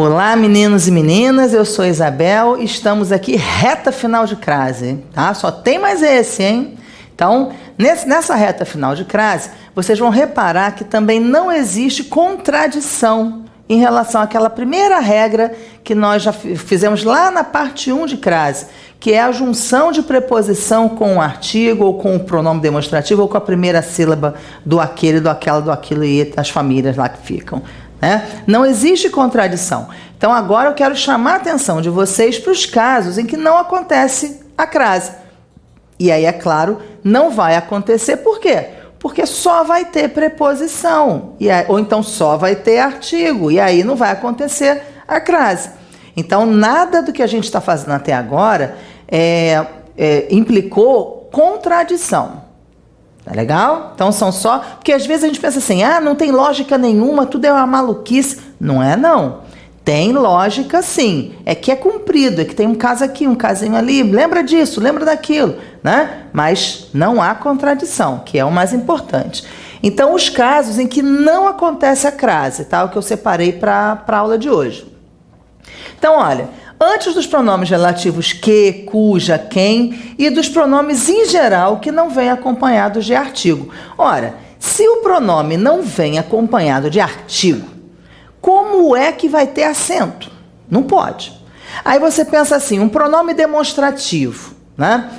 Olá, meninos e meninas, eu sou Isabel e estamos aqui reta final de crase, tá? Só tem mais esse, hein? Então, nessa reta final de crase, vocês vão reparar que também não existe contradição em relação àquela primeira regra que nós já fizemos lá na parte 1 de crase, que é a junção de preposição com o artigo ou com o pronome demonstrativo ou com a primeira sílaba do aquele, do aquela, do aquilo e as famílias lá que ficam. Não existe contradição. Então agora eu quero chamar a atenção de vocês para os casos em que não acontece a crase. E aí, é claro, não vai acontecer. Por quê? Porque só vai ter preposição, ou então só vai ter artigo, e aí não vai acontecer a crase. Então nada do que a gente está fazendo até agora implicou contradição. Tá legal? Então são só... Porque às vezes a gente pensa assim, não tem lógica nenhuma, tudo é uma maluquice. Não é, não. Tem lógica, sim. É que é cumprido, é que tem um caso aqui, um casinho ali. Lembra disso, lembra daquilo, né? Mas não há contradição, que é o mais importante. Então, os casos em que não acontece a crase, tá? O que eu separei para a aula de hoje. Então, olha... Antes dos pronomes relativos que, cuja, quem e dos pronomes em geral que não vêm acompanhados de artigo. Ora, se o pronome não vem acompanhado de artigo, como é que vai ter acento? Não pode. Aí você pensa assim, um pronome demonstrativo, né?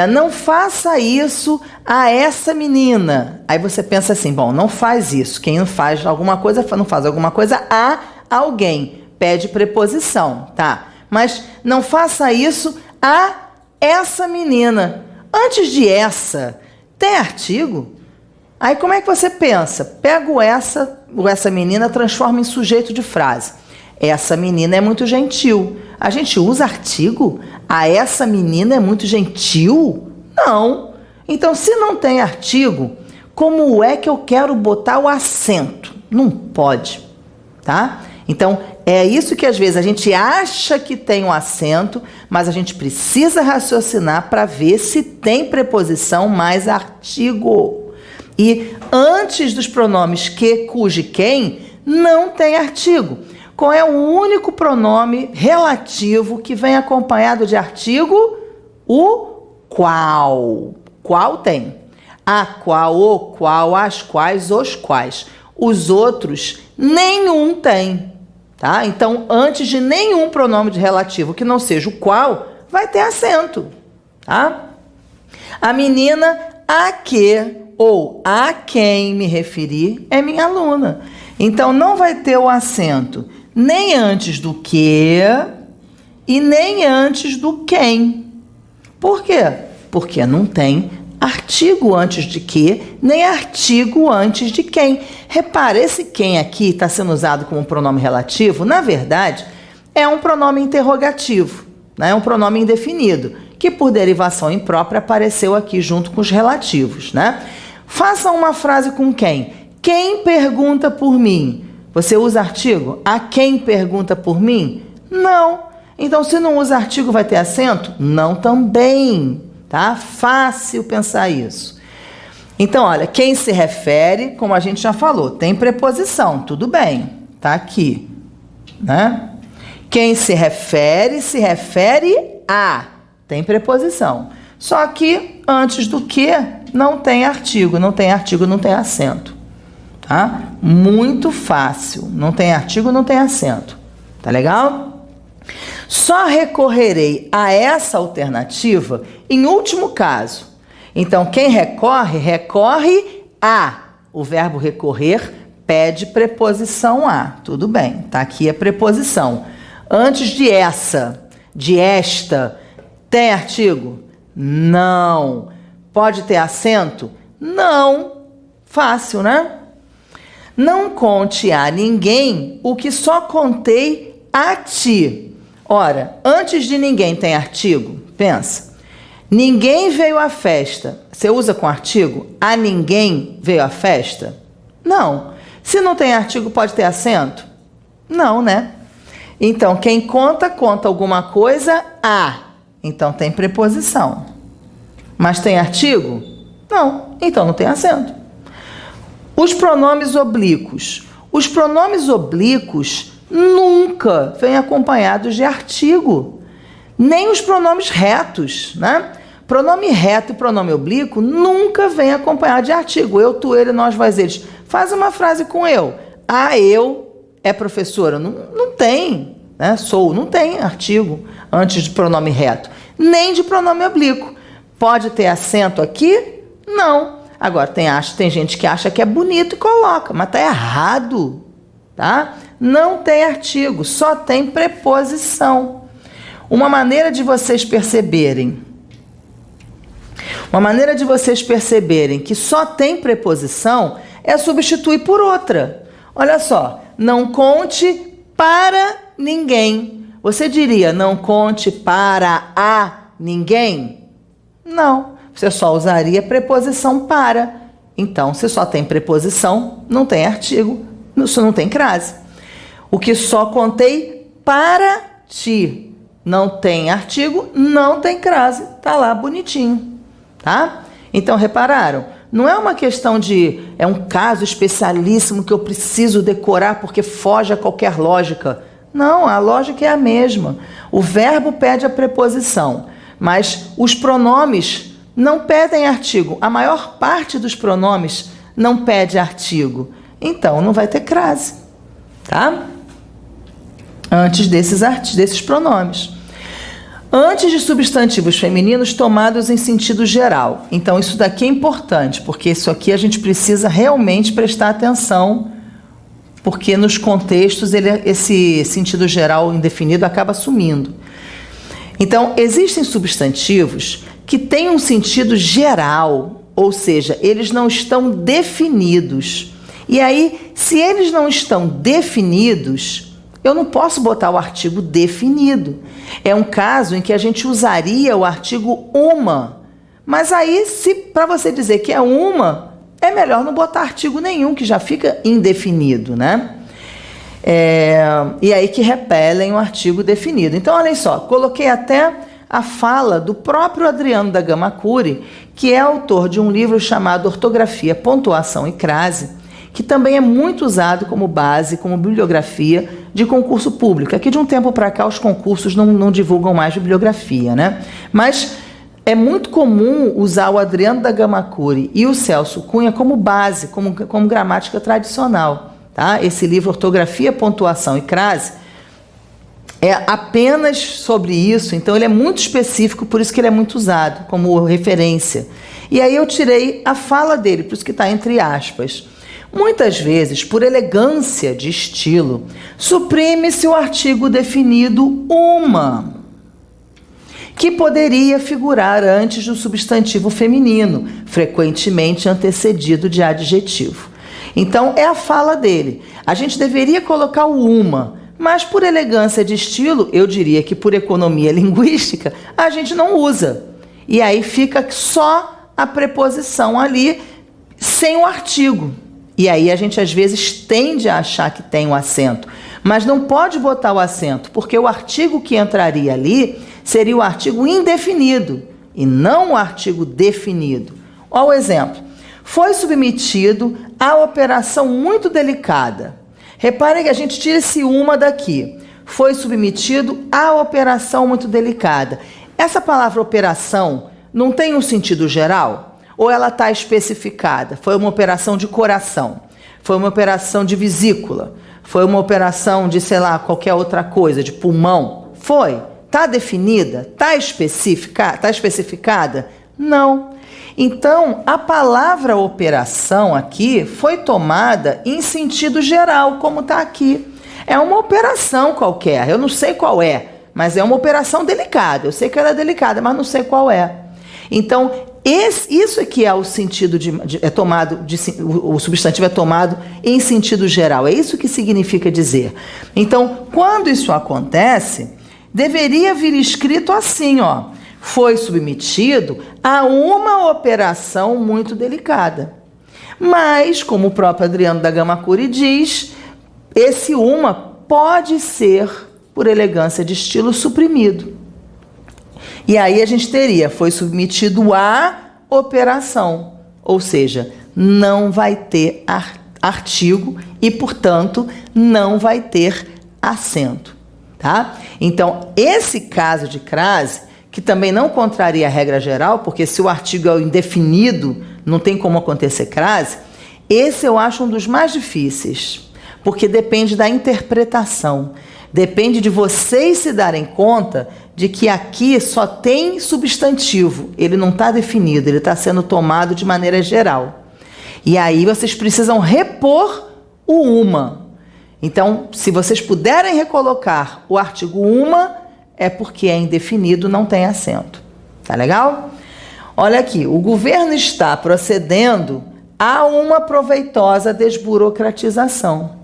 Não faça isso a essa menina. Aí você pensa assim, bom, não faz isso. Quem não faz alguma coisa, não faz alguma coisa a alguém. Pede preposição, tá? Mas não faça isso a essa menina. Antes de essa, tem artigo? Aí como é que você pensa? Pega o essa menina, transforma em sujeito de frase. Essa menina é muito gentil. A gente usa artigo? A essa menina é muito gentil? Não. Então, se não tem artigo, como é que eu quero botar o acento? Não pode, tá? Então, é isso que às vezes a gente acha que tem um acento, mas a gente precisa raciocinar para ver se tem preposição mais artigo. E antes dos pronomes que, cuja e quem, não tem artigo. Qual é o único pronome relativo que vem acompanhado de artigo? O qual. Qual tem? A qual, o qual, as quais, os quais. Os outros, nenhum tem. Tá? Então, antes de nenhum pronome de relativo que não seja o qual, vai ter acento. Tá? A menina a que ou a quem me referi é minha aluna. Então, não vai ter o acento nem antes do que e nem antes do quem. Por quê? Porque não tem artigo antes de que, nem artigo antes de quem. Repare, esse quem aqui está sendo usado como pronome relativo, na verdade, é um pronome interrogativo, né? É um pronome indefinido, que por derivação imprópria apareceu aqui junto com os relativos, né? Faça uma frase com quem? Quem pergunta por mim? Você usa artigo? A quem pergunta por mim? Não. Então, se não usa artigo, vai ter acento? Não também. Tá? Fácil pensar isso. Então, olha, quem se refere, como a gente já falou, tem preposição, tudo bem, tá aqui, né? Quem se refere a, tem preposição. Só que antes do que não tem artigo, não tem acento, tá? Muito fácil, não tem artigo, não tem acento, tá legal? Só recorrerei a essa alternativa em último caso. Então, quem recorre, recorre a. O verbo recorrer pede preposição a. Tudo bem, tá aqui a preposição. Antes de essa, de esta, tem artigo? Não. Pode ter acento? Não. Fácil, né? Não conte a ninguém o que só contei a ti. Ora, antes de ninguém tem artigo? Pensa. Ninguém veio à festa. Você usa com artigo? A ninguém veio à festa? Não. Se não tem artigo, pode ter acento? Não, né? Então, quem conta, conta alguma coisa a. Então, tem preposição. Mas tem artigo? Não. Então, não tem acento. Os pronomes oblíquos. Os pronomes oblíquos nunca vêm acompanhados de artigo. Nem os pronomes retos, né? Pronome reto e pronome oblíquo nunca vem acompanhado de artigo. Eu, tu, ele, nós, vós, eles. Faz uma frase com eu. Ah, eu é professora. Não tem, né? Sou, não tem artigo antes de pronome reto. Nem de pronome oblíquo. Pode ter acento aqui? Não. Agora, tem gente que acha que é bonito e coloca, mas tá errado, tá? Não tem artigo, só tem preposição. Uma maneira de vocês perceberem que só tem preposição é substituir por outra. Olha só, não conte para ninguém. Você diria, não conte para a ninguém? Não, você só usaria preposição para. Então, se só tem preposição, não tem artigo, não tem crase. O que só contei para ti não tem artigo, não tem crase, tá lá bonitinho, tá? Então, repararam? Não é uma questão é um caso especialíssimo que eu preciso decorar porque foge a qualquer lógica. Não, a lógica é a mesma. O verbo pede a preposição, mas os pronomes não pedem artigo. A maior parte dos pronomes não pede artigo. Então, não vai ter crase, tá? Antes desses pronomes. Antes de substantivos femininos tomados em sentido geral. Então, isso daqui é importante, porque isso aqui a gente precisa realmente prestar atenção, porque nos contextos esse sentido geral indefinido acaba sumindo. Então, existem substantivos que têm um sentido geral, ou seja, eles não estão definidos. E aí, se eles não estão definidos, eu não posso botar o artigo definido. É um caso em que a gente usaria o artigo uma. Mas aí, se para você dizer que é uma, é melhor não botar artigo nenhum, que já fica indefinido, né? E aí que repelem o artigo definido. Então, olhem só, coloquei até a fala do próprio Adriano da Gama Cury, que é autor de um livro chamado Ortografia, Pontuação e Crase, que também é muito usado como base, como bibliografia de concurso público. Aqui de um tempo para cá os concursos não divulgam mais bibliografia, né? Mas é muito comum usar o Adriano da Gama Cury e o Celso Cunha como base, como gramática tradicional. Tá? Esse livro Ortografia, Pontuação e Crase é apenas sobre isso, então ele é muito específico, por isso que ele é muito usado como referência. E aí eu tirei a fala dele, por isso que está entre aspas. Muitas vezes, por elegância de estilo, suprime-se o artigo definido uma, que poderia figurar antes do substantivo feminino, frequentemente antecedido de adjetivo. Então, é a fala dele. A gente deveria colocar o uma, mas por elegância de estilo, eu diria que por economia linguística, a gente não usa. E aí fica só a preposição ali, sem o artigo. E aí a gente às vezes tende a achar que tem um acento, mas não pode botar o acento, porque o artigo que entraria ali seria o artigo indefinido e não o artigo definido. Olha o exemplo. Foi submetido a operação muito delicada. Reparem que a gente tira esse uma daqui. Foi submetido a operação muito delicada. Essa palavra operação não tem um sentido geral? Ou ela está especificada? Foi uma operação de coração, foi uma operação de vesícula, foi uma operação de, sei lá, qualquer outra coisa, de pulmão. Foi? Está definida? Está especificada? Não. Então, a palavra operação aqui foi tomada em sentido geral, como está aqui. É uma operação qualquer, eu não sei qual é, mas é uma operação delicada. Eu sei que ela é delicada, mas não sei qual é. Então, isso aqui é o sentido o substantivo é tomado em sentido geral. É isso que significa dizer. Então, quando isso acontece, deveria vir escrito assim, ó. Foi submetido a uma operação muito delicada. Mas, como o próprio Adriano da Gama Cury diz, esse uma pode ser, por elegância de estilo, suprimido. E aí a gente teria, foi submetido à operação, ou seja, não vai ter artigo e, portanto, não vai ter acento, tá? Então, esse caso de crase, que também não contraria a regra geral, porque se o artigo é indefinido, não tem como acontecer crase, esse eu acho um dos mais difíceis, porque depende da interpretação, depende de vocês se darem conta de que aqui só tem substantivo, ele não está definido, ele está sendo tomado de maneira geral. E aí vocês precisam repor o uma. Então, se vocês puderem recolocar o artigo uma, é porque é indefinido, não tem acento. Tá legal? Olha aqui, o governo está procedendo a uma proveitosa desburocratização.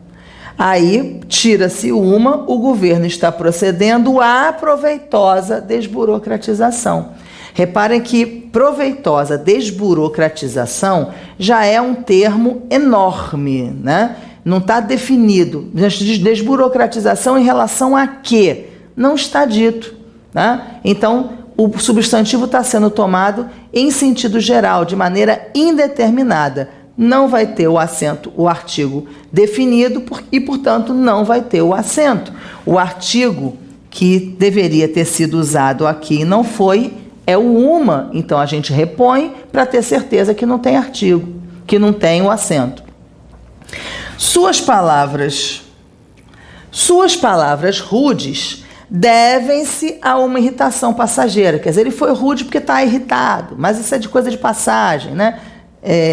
Aí, tira-se uma, o governo está procedendo à proveitosa desburocratização. Reparem que proveitosa desburocratização já é um termo enorme, né? Não está definido. Desburocratização em relação a quê? Não está dito, né? Então, o substantivo está sendo tomado em sentido geral, de maneira indeterminada. Não vai ter o acento, o artigo definido e, portanto, não vai ter o acento. O artigo que deveria ter sido usado aqui e não foi é o uma. Então, a gente repõe para ter certeza que não tem artigo, que não tem o acento. Suas palavras rudes devem-se a uma irritação passageira. Quer dizer, ele foi rude porque está irritado, mas isso é de coisa de passagem, né?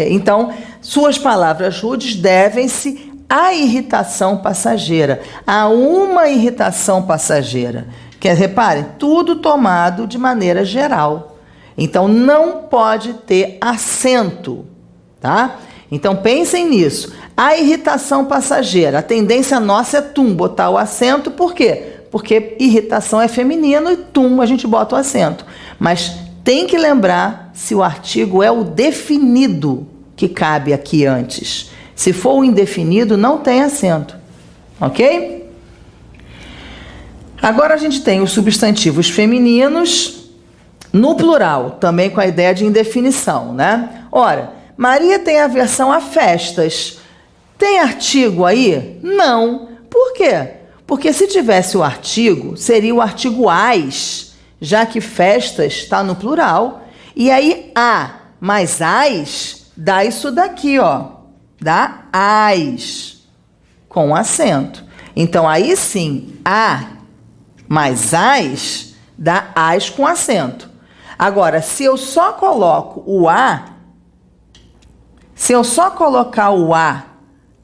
Então, suas palavras rudes devem-se à irritação passageira, a uma irritação passageira. Reparem, tudo tomado de maneira geral. Então, não pode ter acento, tá? Então, pensem nisso. A irritação passageira, a tendência nossa é botar o acento, por quê? Porque irritação é feminino e a gente bota o acento. Mas tem que lembrar se o artigo é o definido que cabe aqui antes. Se for o indefinido, não tem acento. Ok? Agora a gente tem os substantivos femininos no plural, também com a ideia de indefinição, né? Ora, Maria tem aversão a festas. Tem artigo aí? Não. Por quê? Porque se tivesse o artigo, seria o artigo as, já que festas está no plural. E aí, a mais as, dá isso daqui, ó. Dá as, com acento. Então, aí sim, a mais as, dá as com acento. Agora, se eu só coloco o a, se eu só colocar o a,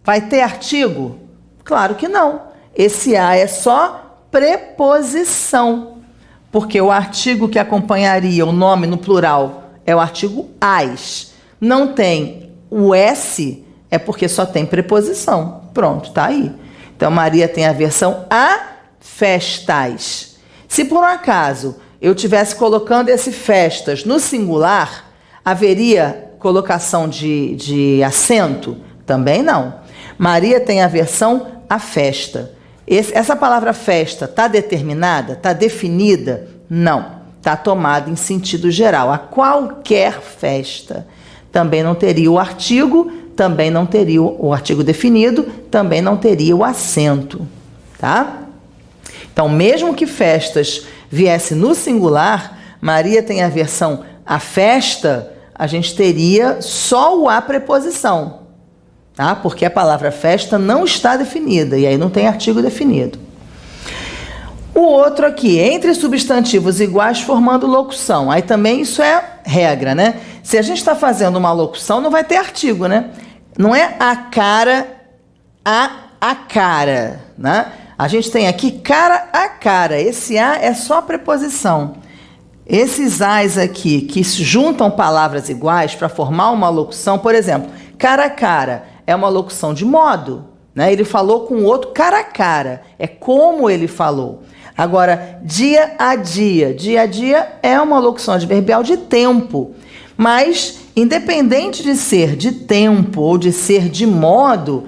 vai ter artigo? Claro que não. Esse a é só preposição, porque o artigo que acompanharia o nome no plural é o artigo as. Não tem o s, é porque só tem preposição. Pronto, tá aí. Então, Maria tem aversão a festas. Se por um acaso eu estivesse colocando esse festas no singular, haveria colocação de acento? Também não. Maria tem aversão à festa. Essa palavra festa está determinada? Está definida? Não. Está tomada em sentido geral. A qualquer festa. Também não teria o artigo, também não teria o artigo definido, também não teria o acento. Tá? Então, mesmo que festas viesse no singular, Maria tem aversão à festa, a gente teria só o a preposição. Tá? Porque a palavra festa não está definida, e aí não tem artigo definido. O outro aqui, entre substantivos iguais formando locução. Aí também isso é regra, né? Se a gente está fazendo uma locução, não vai ter artigo, né? Não é a cara, a cara, né? A gente tem aqui cara a cara. Esse a é só preposição. Esses as aqui, que juntam palavras iguais para formar uma locução, por exemplo, cara a cara, é uma locução de modo, né? Ele falou com o outro cara a cara, é como ele falou. Agora, dia a dia é uma locução adverbial de tempo, mas independente de ser de tempo ou de ser de modo,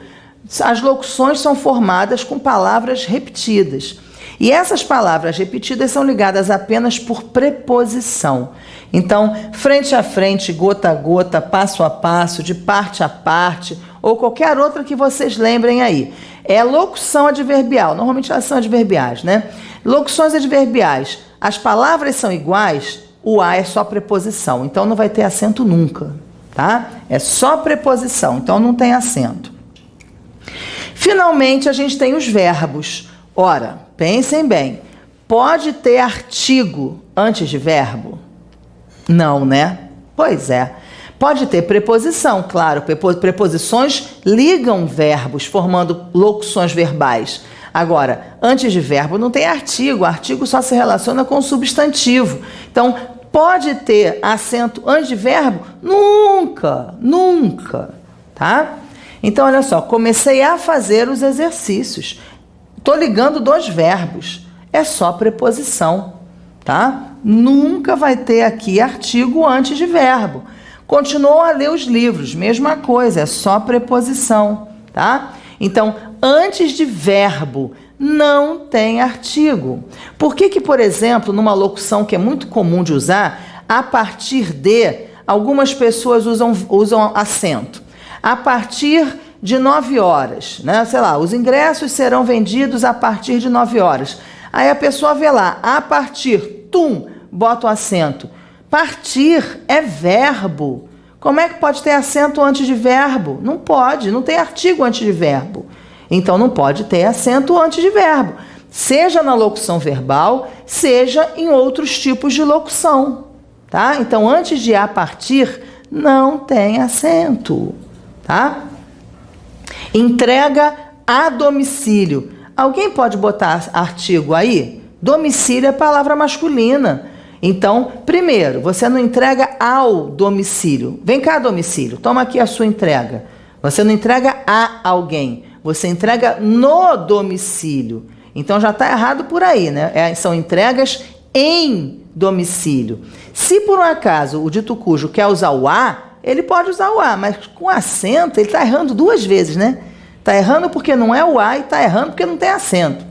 as locuções são formadas com palavras repetidas. E essas palavras repetidas são ligadas apenas por preposição. Então, frente a frente, gota a gota, passo a passo, de parte a parte, ou qualquer outra que vocês lembrem aí. É locução adverbial, normalmente elas são adverbiais, né? Locuções adverbiais, as palavras são iguais, o a é só preposição, então não vai ter acento nunca, tá? É só preposição, então não tem acento. Finalmente, a gente tem os verbos. Ora, pensem bem, pode ter artigo antes de verbo? Não, né? Pois é. Pode ter preposição, claro, preposições ligam verbos, formando locuções verbais. Agora, antes de verbo não tem artigo, artigo só se relaciona com substantivo. Então, pode ter acento antes de verbo? Nunca, nunca, tá? Então, olha só, comecei a fazer os exercícios. Estou ligando dois verbos, é só preposição, tá? Nunca vai ter aqui artigo antes de verbo. Continuou a ler os livros, mesma coisa, é só preposição, tá? Então, antes de verbo, não tem artigo. Por que, por exemplo, numa locução que é muito comum de usar, a partir de, algumas pessoas usam acento. A partir de 9 horas, né? Sei lá, os ingressos serão vendidos a partir de 9 horas. Aí a pessoa vê lá, a partir, bota o acento. Partir é verbo. Como é que pode ter acento antes de verbo? Não pode, não tem artigo antes de verbo. Então não pode ter acento antes de verbo. Seja na locução verbal, seja em outros tipos de locução, tá? Então antes de a partir, não tem acento, tá? Entrega a domicílio. Alguém pode botar artigo aí? Domicílio é palavra masculina. Então, primeiro, você não entrega ao domicílio. Vem cá, domicílio, toma aqui a sua entrega. Você não entrega a alguém, você entrega no domicílio. Então já está errado por aí, né? São entregas em domicílio. Se por um acaso o dito cujo quer usar o a, ele pode usar o a, mas com acento ele está errando duas vezes, né? Está errando porque não é o a e está errando porque não tem acento.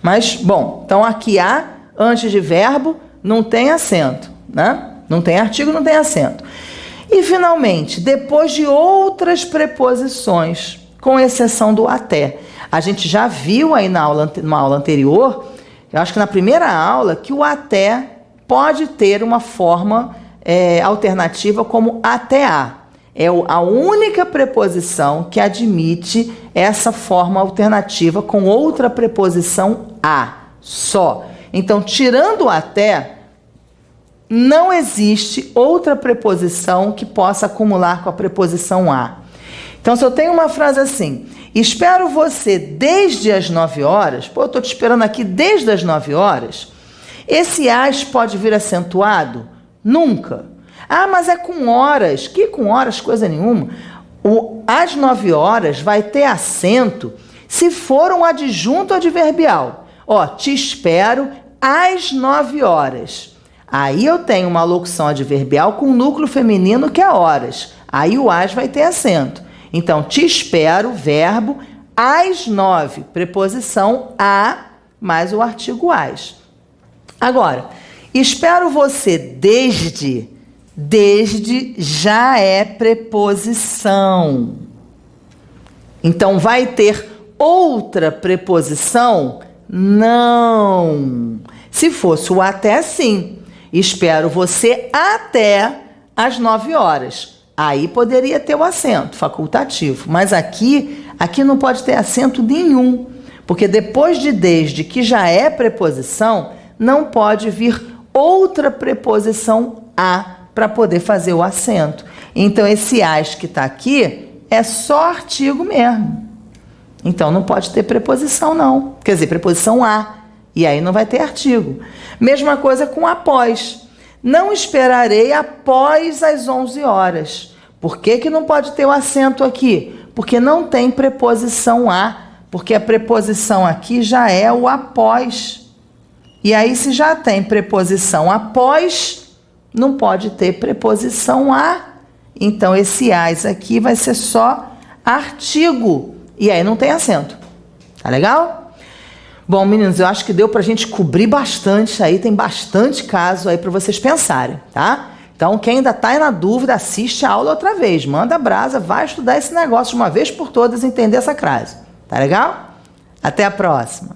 Mas, bom, então aqui a, antes de verbo, não tem acento, né? Não tem artigo, não tem acento. E, finalmente, depois de outras preposições, com exceção do até. A gente já viu aí numa aula anterior, eu acho que na primeira aula, que o até pode ter uma forma alternativa como até a. É a única preposição que admite essa forma alternativa com outra preposição a, só. Então, tirando o até, não existe outra preposição que possa acumular com a preposição a. Então, se eu tenho uma frase assim, espero você desde as 9 horas, eu estou te esperando aqui desde as 9 horas, esse as pode vir acentuado? Nunca. Ah, mas é com horas. Que com horas? Coisa nenhuma. Às 9 horas vai ter acento se for um adjunto adverbial. Ó, te espero às 9 horas. Aí eu tenho uma locução adverbial com núcleo feminino que é horas. Aí o as vai ter acento. Então, te espero, verbo, às 9, preposição a, mais o artigo às. Agora, espero você desde já é preposição. Então, vai ter outra preposição? Não. Se fosse o até, sim. Espero você até as 9 horas. Aí poderia ter o acento facultativo. Mas aqui não pode ter acento nenhum. Porque depois de desde, que já é preposição, não pode vir outra preposição a para poder fazer o acento. Então, esse as que está aqui é só artigo mesmo. Então, não pode ter preposição, não. Quer dizer, preposição a. E aí não vai ter artigo. Mesma coisa com após. Não esperarei após as 11 horas. Por que não pode ter o acento aqui? Porque não tem preposição a. Porque a preposição aqui já é o após. E aí, se já tem preposição após, não pode ter preposição a. Então, esse as aqui vai ser só artigo. E aí não tem acento. Tá legal? Bom, meninos, eu acho que deu pra gente cobrir bastante aí. Tem bastante caso aí para vocês pensarem, tá? Então, Então, quem ainda está na dúvida, assiste a aula outra vez. Manda brasa, vai estudar esse negócio de uma vez por todas e entender essa crase. Tá legal? Até a próxima.